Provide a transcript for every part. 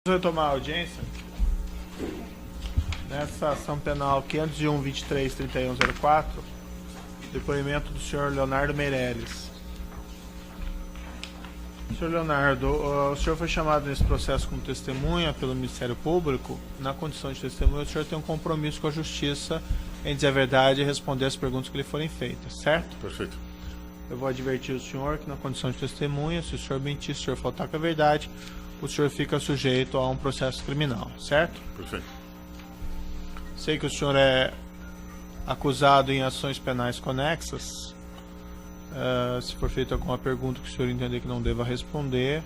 Retomar a audiência nessa ação penal 501.23.3104, depoimento do senhor Leonardo Meirelles. Senhor Leonardo, o senhor foi chamado nesse processo como testemunha pelo Ministério Público. Na condição de testemunha, o senhor tem um compromisso com a Justiça em dizer a verdade e responder as perguntas que lhe forem feitas, certo? Perfeito. Eu vou advertir o senhor que na condição de testemunha, se o senhor mentir, se o senhor faltar com a verdade, o senhor fica sujeito a um processo criminal, certo? Perfeito. Sei que o senhor é acusado em ações penais conexas. Se for feita alguma pergunta que o senhor entender que não deva responder,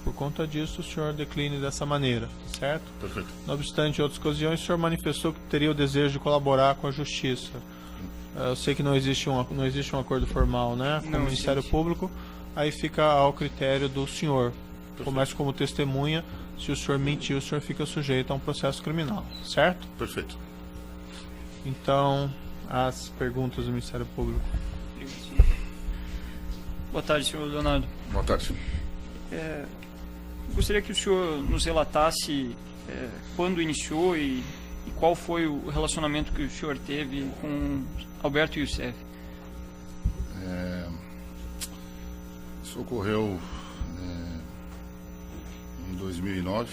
por conta disso o senhor decline dessa maneira, certo? Perfeito. Não obstante, em outras ocasiões, o senhor manifestou que teria o desejo de colaborar com a Justiça. Eu sei que não existe um acordo formal, né, com o Ministério Público, aí fica ao critério do senhor. Começa como testemunha. Se o senhor mentir, o senhor fica sujeito a um processo criminal, certo? Perfeito. Então, as perguntas do Ministério Público. Boa tarde, senhor Leonardo. Boa tarde. Gostaria que o senhor nos relatasse quando iniciou e qual foi o relacionamento que o senhor teve com Alberto Youssef. Isso ocorreu em 2009,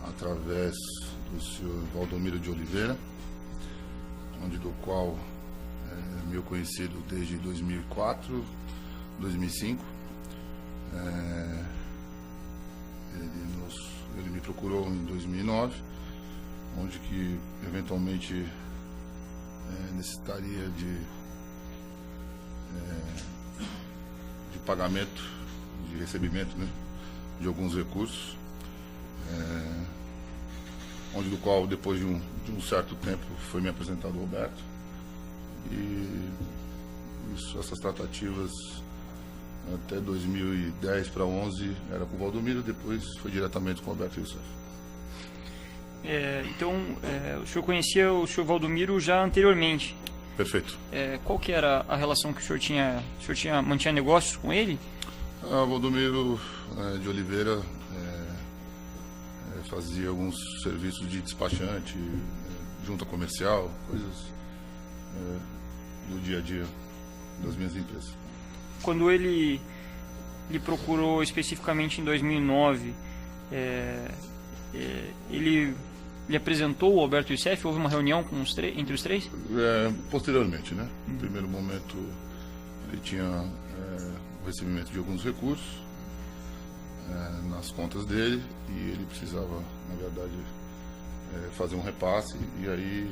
através do senhor Valdomiro de Oliveira, do qual é meu conhecido desde 2004, 2005. Ele me procurou em 2009, onde que eventualmente necessitaria de pagamento, de recebimento, né, de alguns recursos, onde do qual depois de um certo tempo foi me apresentado o Roberto, e essas tratativas até 2010 para 11 era com o Valdomiro, depois foi diretamente com o Alberto Youssef. Então, o senhor conhecia o senhor Valdomiro já anteriormente? Perfeito. Qual que era a relação que o senhor tinha? O senhor mantinha negócios com ele? O Valdomiro de Oliveira fazia alguns serviços de despachante, junta comercial, coisas do dia a dia das minhas empresas. Quando ele lhe procurou especificamente em 2009, ele lhe apresentou o Alberto Youssef? Houve uma reunião com entre os três? Posteriormente, né? No primeiro momento, ele tinha o recebimento de alguns recursos nas contas dele, e ele precisava, na verdade, fazer um repasse, e aí,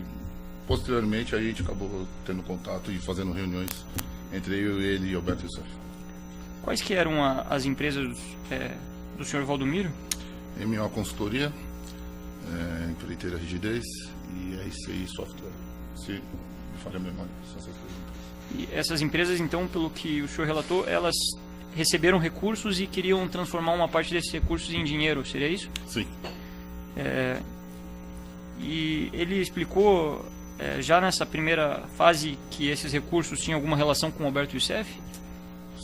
posteriormente, aí a gente acabou tendo contato e fazendo reuniões entre ele e Alberto Youssef. Quais que eram as empresas do senhor Valdomiro? MO Consultoria, Empreiteira Rigidez e a ICI Software, se me falha a memória, são essas três empresas. E essas empresas, então, pelo que o senhor relatou, elas receberam recursos e queriam transformar uma parte desses recursos em dinheiro, seria isso? Sim. E ele explicou já nessa primeira fase que esses recursos tinham alguma relação com o Alberto Youssef?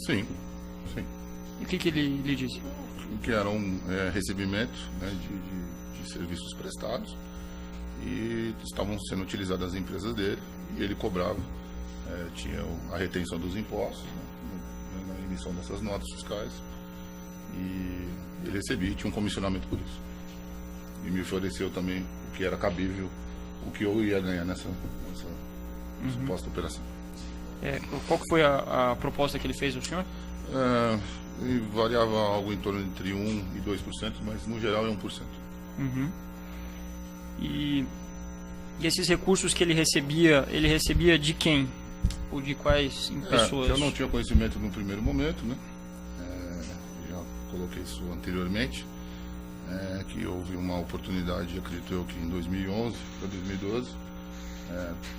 Sim, sim. E o que ele lhe disse? Que era um recebimento, né, de serviços prestados, e estavam sendo utilizadas as empresas dele, e ele cobrava, tinha a retenção dos impostos, né, na emissão dessas notas fiscais, e ele recebia e tinha um comissionamento por isso. E me ofereceu também o que era cabível, o que eu ia ganhar nessa suposta operação. Qual que foi a proposta que ele fez ao senhor? E variava algo em torno entre 1% e 2%, mas no geral é 1%. Uhum. E esses recursos que ele recebia de quem? Ou de quais pessoas? Eu não tinha conhecimento no primeiro momento, né? Já coloquei isso anteriormente, que houve uma oportunidade, acredito eu que em 2011 para 2012,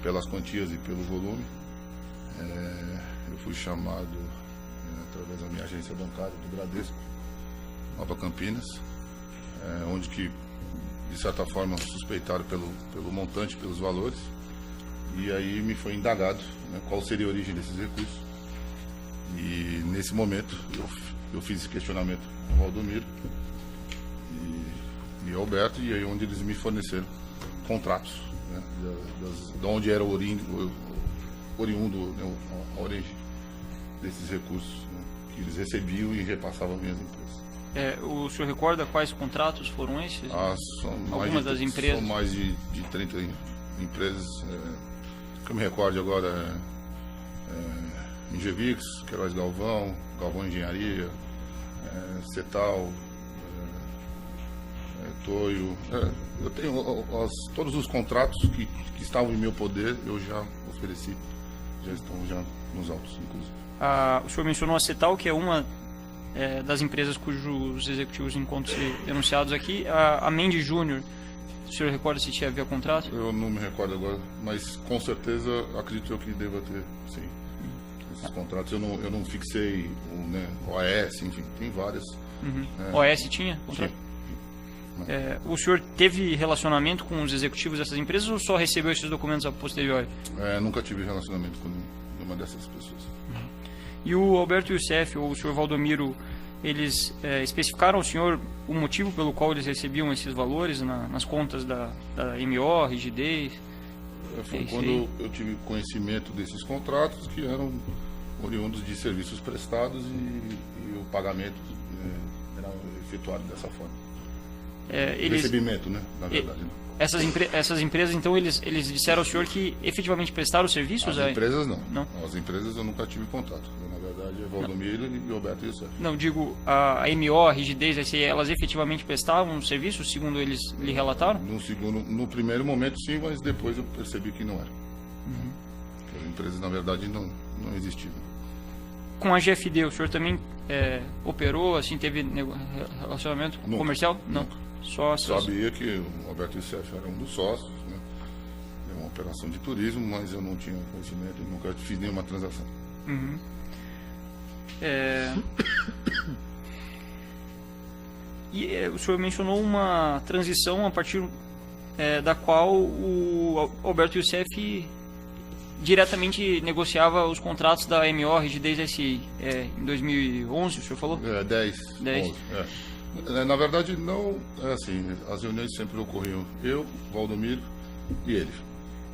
pelas quantias e pelo volume, eu fui chamado através da minha agência bancária do Bradesco, Nova Campinas, onde que, de certa forma, suspeitaram pelo montante, pelos valores, e aí me foi indagado, né, qual seria a origem desses recursos. E nesse momento eu fiz esse questionamento ao Valdomiro, e e Alberto, e aí onde eles me forneceram contratos, né, de onde era oriundo, né, a origem desses recursos, né, que eles recebiam e repassavam às minhas empresas. O senhor recorda quais contratos foram esses? Algumas das empresas? São mais de 30 empresas. Que eu me recorde agora Ingevix, Queiroz Galvão, Galvão Engenharia, Cetal, Toyo. Eu tenho todos os contratos que estavam em meu poder, eu já ofereci, já estão já nos autos, inclusive. O senhor mencionou a Cetal, que é uma das empresas cujos executivos encontram-se denunciados aqui. A Mendes Júnior, o senhor recorda se tinha havia contrato? Eu não me recordo agora, mas com certeza acredito eu que deva ter, sim, esses contratos. Eu não fixei OAS, enfim, tem várias. OAS tinha contrato? Sim. O senhor teve relacionamento com os executivos dessas empresas ou só recebeu esses documentos a posteriori? Nunca tive relacionamento com nenhuma dessas pessoas. E o Alberto Youssef ou o senhor Valdomiro, eles especificaram ao senhor o motivo pelo qual eles recebiam esses valores nas contas da MO, Rigidez? Foi quando eu tive conhecimento desses contratos, que eram oriundos de serviços prestados e o pagamento era efetuado dessa forma. Recebimento, né? Na verdade. Essas empresas, então, eles disseram ao senhor que efetivamente prestaram serviços? As empresas não. As empresas eu nunca tive contato. Na verdade, é Valdomiro e Alberto Youssef. Não, digo, a MO, a Rigidez, elas efetivamente prestavam serviços, segundo eles lhe relataram? No primeiro momento, sim, mas depois eu percebi que não era. As empresas, na verdade, não existiam. Com a GFD, o senhor também operou, assim, teve relacionamento comercial? Não. Sabia que o Alberto Youssef era um dos sócios, né? É uma operação de turismo, mas eu não tinha conhecimento e nunca fiz nenhuma transação. E o senhor mencionou uma transição a partir da qual o Alberto Youssef diretamente negociava os contratos da MO, Rigidez SI. Em 2011, o senhor falou? 10. 11, Na verdade, não é assim. As reuniões sempre ocorriam eu, Valdomiro e ele.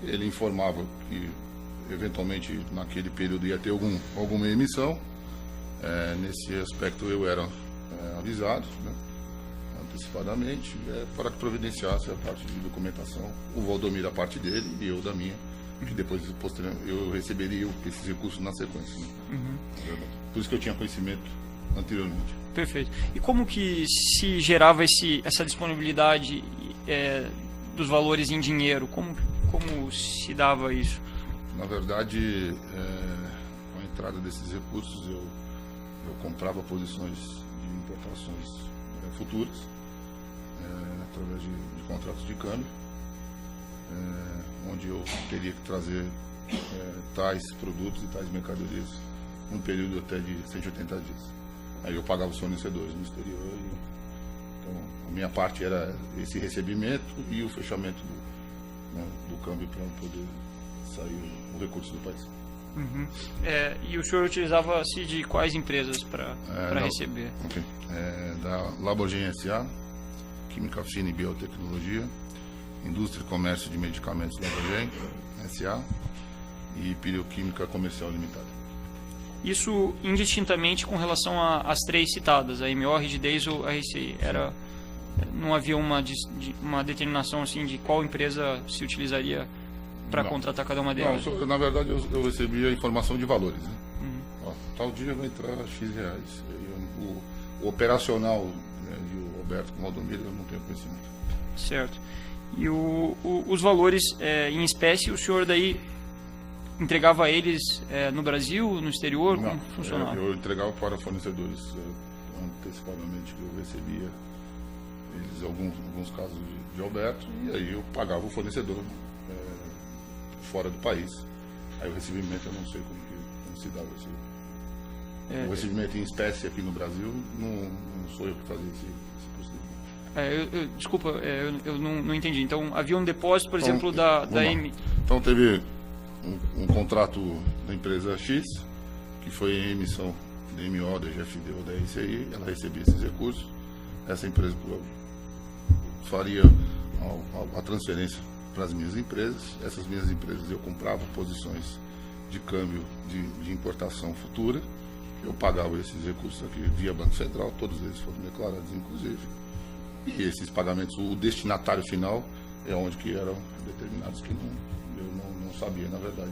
Ele informava que, eventualmente, naquele período ia ter alguma emissão. Nesse aspecto, eu era avisado, né, antecipadamente, para que providenciasse a parte de documentação. O Valdomiro a parte dele e eu da minha, que depois, posteriormente, eu receberia esses recursos na sequência. Né? Por isso que eu tinha conhecimento anteriormente. Perfeito. E como que se gerava essa disponibilidade dos valores em dinheiro? Como se dava isso? Na verdade, com a entrada desses recursos, eu comprava posições de importações futuras, através de contratos de câmbio, onde eu teria que trazer tais produtos e tais mercadorias num período até de 180 dias. Aí eu pagava os fornecedores no exterior. Então, a minha parte era esse recebimento e o fechamento do câmbio para poder sair o recurso do país. E o senhor utilizava-se de quais empresas para receber? Okay. Da Lamborghini S.A., Química Fina e Biotecnologia, Indústria e Comércio de Medicamentos Lamborghini S.A. e Pirioquímica Comercial Limitada. Isso indistintamente com relação às três citadas, a MO, Rigidez ou a RCI. Não havia uma determinação assim de qual empresa se utilizaria para contratar cada uma delas? Não, na verdade eu recebi a informação de valores. Né? Tal dia vai entrar X reais. O operacional, né, e o Alberto com o Valdomiro, eu não tenho conhecimento. Certo. E os valores em espécie, o senhor daí entregava eles no Brasil, no exterior? Não, como funcionava? Eu entregava para fornecedores antecipadamente, que eu recebia eles, alguns casos de Alberto, e aí eu pagava o fornecedor fora do país. Aí o recebimento eu não sei como se dava assim. O recebimento em espécie aqui no Brasil, não sou eu que fazia esse procedimento. Desculpa, eu não entendi. Então havia um depósito, por exemplo, da M. Então teve um contrato da empresa X, que foi em emissão da MO, da GFD ou da RCI, ela recebia esses recursos, essa empresa faria a transferência para as minhas empresas. Essas minhas empresas eu comprava posições de câmbio de importação futura. Eu pagava esses recursos aqui via Banco Central, todos eles foram declarados, inclusive. E esses pagamentos, o destinatário final é onde que eram determinados que eu não sabia, na verdade,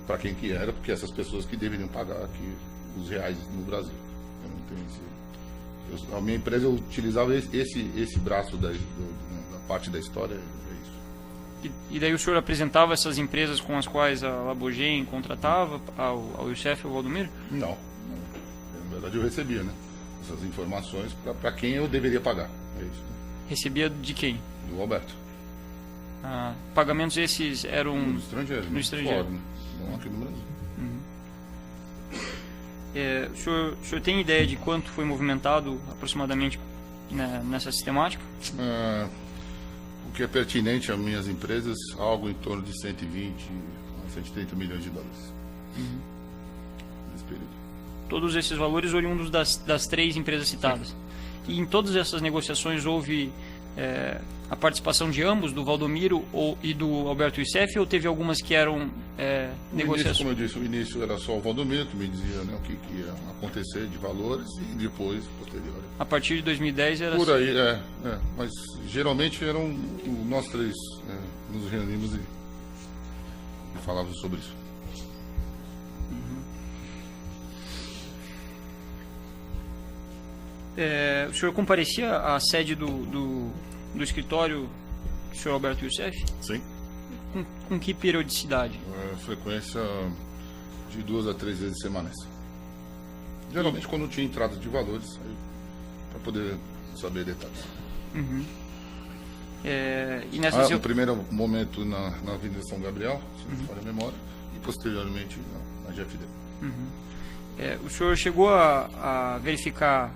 para quem que era, porque essas pessoas que deveriam pagar aqui os reais no Brasil. Eu não tenho a minha empresa eu utilizava esse braço da parte da história, é isso. E daí o senhor apresentava essas empresas com as quais a Labogem contratava ao Youssef e ao Valdomiro? Não. Na verdade eu recebia, né? Essas informações para quem eu deveria pagar. É isso. Né? Recebia de quem? Do Alberto. Pagamentos esses eram no estrangeiro. No estrangeiro. Fora, né? Não aqui no Brasil. O senhor tem ideia de quanto foi movimentado aproximadamente, né, nessa sistemática? O que é pertinente às minhas empresas, algo em torno de 120 a 130 milhões de dólares. Nesse período. Todos esses valores oriundos das 3 empresas citadas. Sim. E em todas essas negociações houve a participação de ambos, do Valdomiro e do Alberto Youssef, ou teve algumas que eram negociações? Como eu disse, o início era só o Valdomiro, que me dizia, né, o que ia acontecer de valores, e depois, posterior. A partir de 2010 era por aí, mas geralmente eram nós 3 nos reunimos e falávamos sobre isso. O senhor comparecia à sede do escritório do senhor Alberto Youssef? Sim. Com que periodicidade? Frequência de 2 a 3 vezes semanais. Geralmente quando tinha entrada de valores, para poder saber detalhes. E nessa no primeiro momento na Avenida São Gabriel, se não falha a memória, e posteriormente na GFD. O senhor chegou a verificar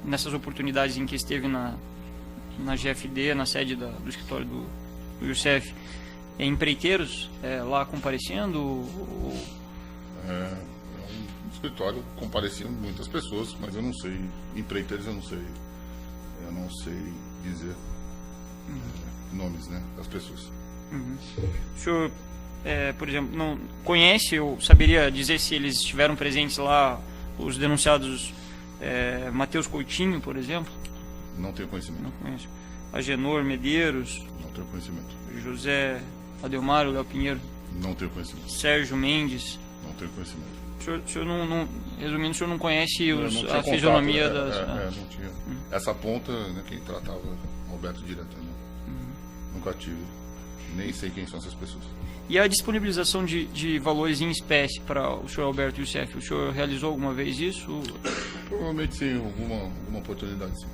nessas oportunidades em que esteve na GFD, na sede do escritório do Youssef, empreiteiros lá comparecendo? No escritório compareciam muitas pessoas, mas eu não sei, empreiteiros eu não sei dizer nomes, né, das pessoas. O senhor, por exemplo, não conhece ou saberia dizer se eles estiveram presentes lá, os denunciados Matheus Coutinho, por exemplo? Não tenho conhecimento. Não conheço. Agenor Medeiros? Não tenho conhecimento. José Adelmário Léo Pinheiro? Não tenho conhecimento. Sérgio Mendes? Não tenho conhecimento. O senhor não, resumindo, o senhor não conhece a fisionomia das... não tinha. Essa ponta, né, quem tratava Alberto direto, né? Nunca tive. Nem sei quem são essas pessoas. E a disponibilização de valores em espécie para o senhor Alberto Youssef, o senhor realizou alguma vez isso? Provavelmente sim, alguma oportunidade sim.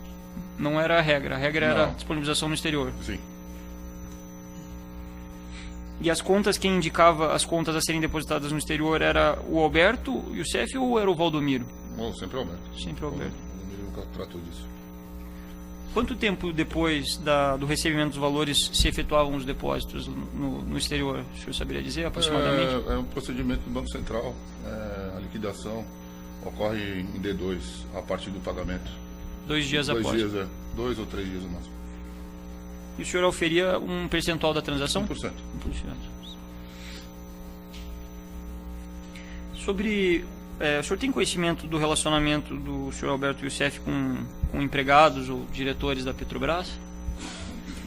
Não era a regra era a disponibilização no exterior? Sim. E as contas, quem indicava as contas a serem depositadas no exterior era o Alberto Youssef ou era o Valdomiro? Sempre o Alberto. Sempre o Alberto. O Valdomiro nunca tratou disso. Quanto tempo depois do recebimento dos valores se efetuavam os depósitos no exterior? O senhor saberia dizer aproximadamente? É um procedimento do Banco Central. A liquidação ocorre em D2 a partir do pagamento. 2 dias após? 2 ou 3 dias no máximo. E o senhor oferia um percentual da transação? 1%. 1%. O senhor tem conhecimento do relacionamento do senhor Alberto Youssef com empregados ou diretores da Petrobras?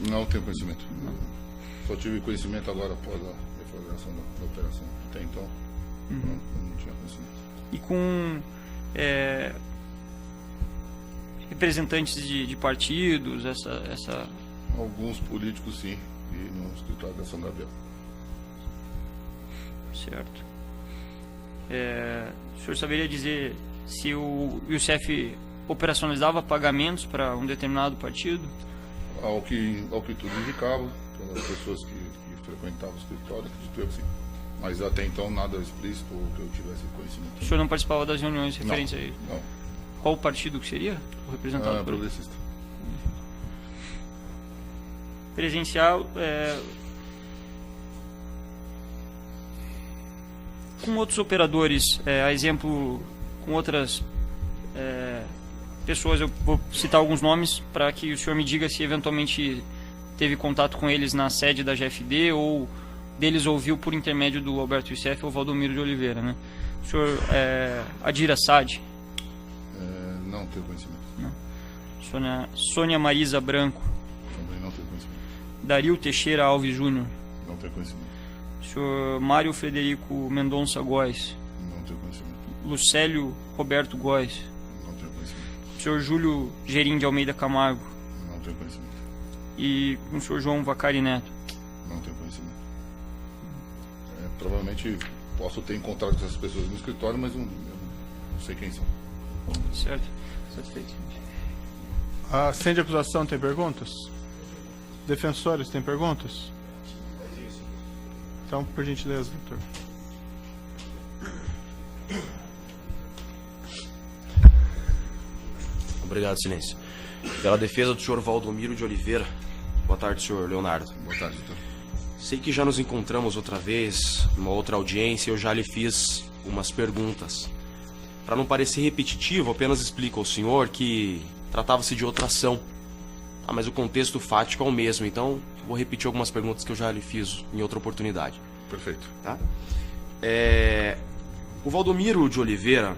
Não tenho conhecimento. Não. Só tive conhecimento agora após a deflagração da operação. Até então, não tinha conhecimento. E com representantes de partidos, essa... Alguns políticos sim, e no escritório da São Gabriel. Certo. O senhor saberia dizer se o Youssef operacionalizava pagamentos para um determinado partido? Ao que tudo indicava, pelas pessoas que frequentavam o escritório, acredito eu que sim. Mas até então nada explícito ou que eu tivesse conhecimento. O senhor não participava das reuniões referentes a ele? Não. Qual partido que seria o representado? Progressista. Presencial, com outros operadores, a exemplo, com outras pessoas, eu vou citar alguns nomes para que o senhor me diga se eventualmente teve contato com eles na sede da GFD ou deles ouviu por intermédio do Alberto Youssef ou Valdomiro de Oliveira, né? O senhor Adira Sade? Não tenho conhecimento. Não. Sônia Marisa Branco? Também não tenho conhecimento. Dario Teixeira Alves Júnior? Não tenho conhecimento. O senhor Mário Frederico Mendonça Góes? Não tenho conhecimento. Lucélio Roberto Góes? Não tenho conhecimento. O senhor Júlio Gerim de Almeida Camargo? Não tenho conhecimento. E o senhor João Vacari Neto? Não tenho conhecimento. Provavelmente posso ter encontrado com essas pessoas no escritório, mas eu não sei quem são. Certo. Satisfeito. A centro de acusação tem perguntas? Defensores têm perguntas? Então, por gentileza, doutor. Obrigado, silêncio. Pela defesa do senhor Valdomiro de Oliveira. Boa tarde, senhor Leonardo. Boa tarde, doutor. Sei que já nos encontramos outra vez, numa outra audiência, eu já lhe fiz umas perguntas. Para não parecer repetitivo, apenas explico ao senhor que tratava-se de outra ação. Mas o contexto fático é o mesmo, então vou repetir algumas perguntas que eu já lhe fiz em outra oportunidade. Perfeito. Tá? O Valdomiro de Oliveira,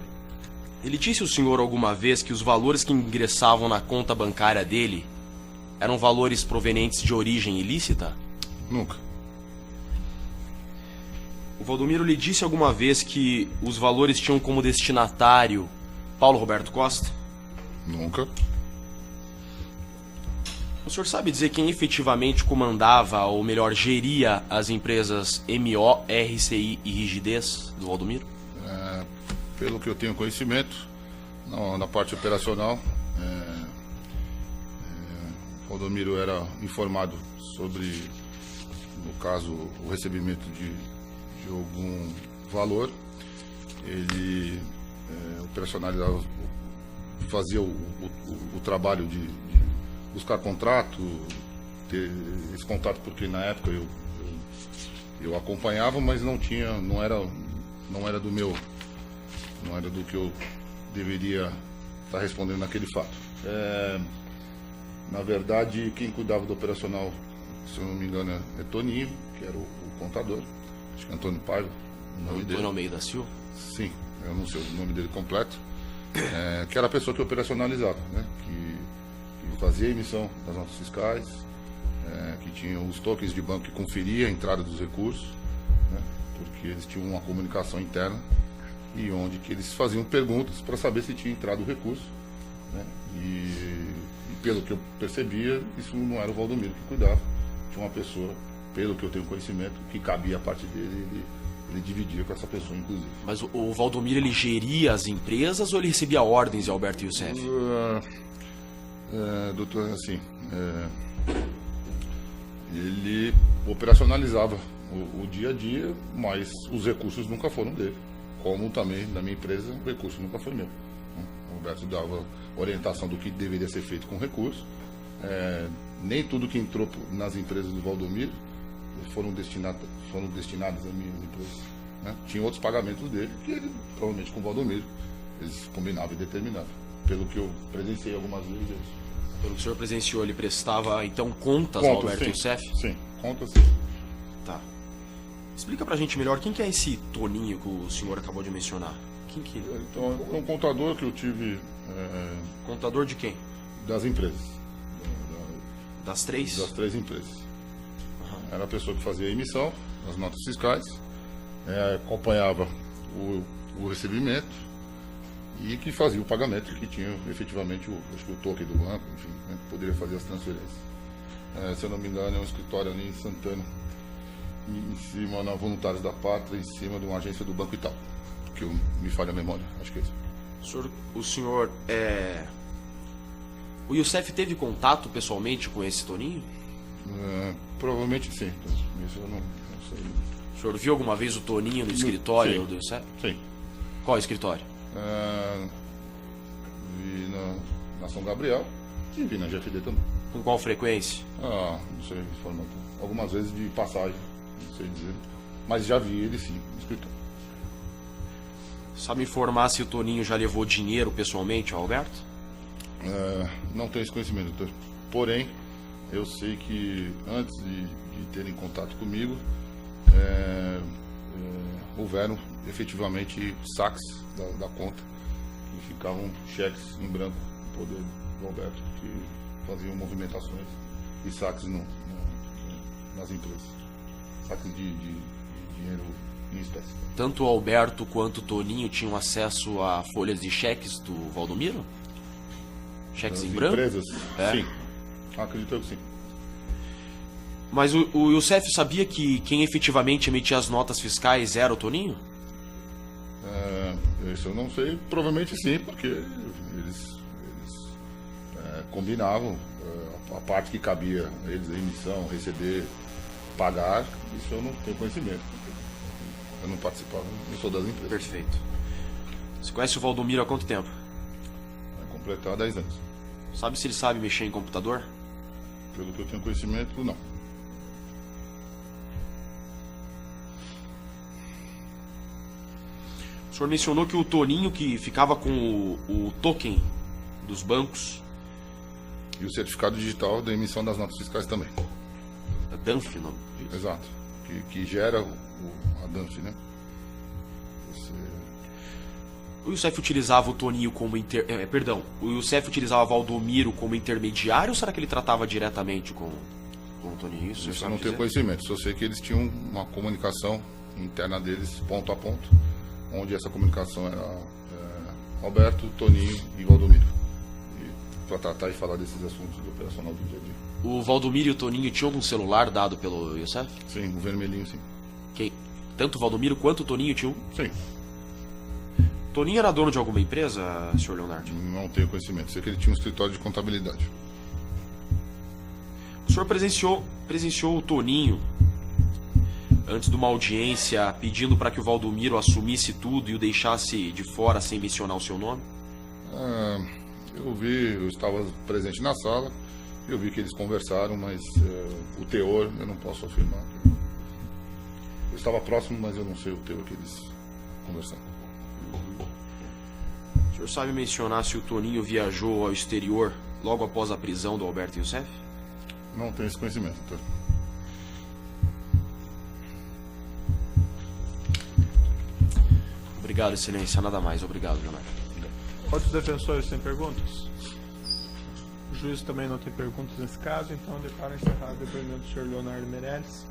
ele disse ao senhor alguma vez que os valores que ingressavam na conta bancária dele eram valores provenientes de origem ilícita? Nunca. O Valdomiro lhe disse alguma vez que os valores tinham como destinatário Paulo Roberto Costa? Nunca. O senhor sabe dizer quem efetivamente comandava, ou melhor, geria as empresas MO, RCI e Rigidez do Valdomiro? Pelo que eu tenho conhecimento, na parte operacional, o Valdomiro era informado sobre, no caso, o recebimento de algum valor. Ele operacionalizava, fazia o trabalho de buscar contrato, ter esse contato, porque na época eu acompanhava, mas não era do meu, não era do que eu deveria estar respondendo naquele fato. Na verdade, quem cuidava do operacional, se eu não me engano, é Toninho, que era o contador. Acho que é Antônio Paiva, o nome dele. Antônio Almeida Silva? Sim, eu não sei o nome dele completo. Que era a pessoa que operacionalizava, né? Que fazia a emissão das notas fiscais, que tinha os tokens de banco que conferia a entrada dos recursos, né? Porque eles tinham uma comunicação interna e onde que eles faziam perguntas para saber se tinha entrado o recurso, né? E pelo que eu percebia, isso não era o Valdomiro que cuidava. Tinha uma pessoa, pelo que eu tenho conhecimento, que cabia a parte dele, ele dividia com essa pessoa, inclusive. Mas o Valdomiro, ele geria as empresas ou ele recebia ordens de Alberto Youssef? Doutor, assim, ele operacionalizava o dia a dia, mas os recursos nunca foram dele. Como também na minha empresa, o recurso nunca foi meu. O Alberto dava orientação do que deveria ser feito com o recurso. Nem tudo que entrou nas empresas do Valdomiro foram destinadas a minhas empresas, né? Tinha outros pagamentos dele que ele, provavelmente com o Valdomiro, eles combinavam e determinavam. Pelo que eu presenciei algumas vezes. Pelo que o senhor presenciou, ele prestava então contas ao Alberto Youssef? Sim, contas sim. Tá. Explica pra gente melhor quem que é esse Toninho que o senhor acabou de mencionar. Quem que... Então, é um contador que eu tive. Contador de quem? Das empresas. Das três? Das três empresas. Era a pessoa que fazia a emissão das notas fiscais, acompanhava o recebimento e que fazia o pagamento, que tinha efetivamente acho que o token do banco, enfim, né, poderia fazer as transferências. Se eu não me engano, é um escritório ali em Santana, em cima, na Voluntários da Pátria, em cima de uma agência do Banco Itaú, que me falha a memória, acho que é isso. O senhor O Youssef teve contato pessoalmente com esse Toninho? Provavelmente sim. Isso eu não sei. O senhor viu alguma vez o Toninho no escritório sim. do Youssef? Sim. Qual escritório? Vi na São Gabriel e vi na GFD também. Com qual frequência? Não sei informar. Algumas vezes de passagem, não sei dizer. Mas já vi ele sim, no escritório. Sabe informar se o Toninho já levou dinheiro pessoalmente ao Alberto? Não tenho esse conhecimento, doutor. Porém, eu sei que antes de terem contato comigo, houveram efetivamente saques da conta, e ficavam cheques em branco no poder do Alberto, que faziam movimentações e saques nas empresas. Saques de dinheiro em espécie. Tanto o Alberto quanto o Toninho tinham acesso a folhas de cheques do Valdomiro? Cheques Das em branco? empresas? É. Sim. Acredito que sim. Mas o Youssef sabia que quem efetivamente emitia as notas fiscais era o Toninho? Isso eu não sei. Provavelmente sim, porque eles combinavam a parte que cabia a eles, a emissão, receber, pagar. Isso eu não tenho conhecimento. Eu não participava, não sou das empresas. Perfeito. Você conhece o Valdomiro há quanto tempo? Vai completar 10 anos. Sabe se ele sabe mexer em computador? Pelo que eu tenho conhecimento, não. O senhor mencionou que o Toninho, que ficava com o token dos bancos, E o certificado digital da emissão das notas fiscais também. a DANF, não? Exato. Que gera a DANF, né? O Youssef utilizava o Toninho como o Youssef utilizava o Valdomiro como intermediário ou será que ele tratava diretamente com o Toninho? Isso eu sabe não tenho dizer? conhecimento. Só sei que eles tinham uma comunicação interna deles, ponto a ponto, onde essa comunicação era Alberto, Toninho e Valdomiro. Para tratar e falar desses assuntos do operacional do dia a dia. O Valdomiro e o Toninho tinham algum celular dado pelo Youssef? Sim, o vermelhinho, sim. Tanto o Valdomiro quanto o Toninho tinham? Sim, Toninho era dono de alguma empresa, Sr. Leonardo? não tenho conhecimento. Sei que ele tinha um escritório de contabilidade. O senhor presenciou o Toninho antes de uma audiência pedindo para que o Valdomiro assumisse tudo e o deixasse de fora sem mencionar o seu nome? Eu estava presente na sala, eu vi que eles conversaram, mas o teor eu não posso afirmar. Eu estava próximo, mas eu não sei o teor que eles conversaram. O senhor sabe mencionar se o Toninho viajou ao exterior logo após a prisão do Alberto Youssef? Não tenho esse conhecimento, doutor. Obrigado, excelência. Nada mais. Obrigado, Leonardo. Outros defensores têm perguntas? O juiz também não tem perguntas nesse caso, então declaro encerrado o depoimento do Sr. Leonardo Meirelles.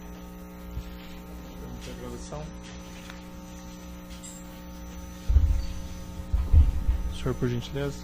Vamos ter a gravação. Senhor, por gentileza.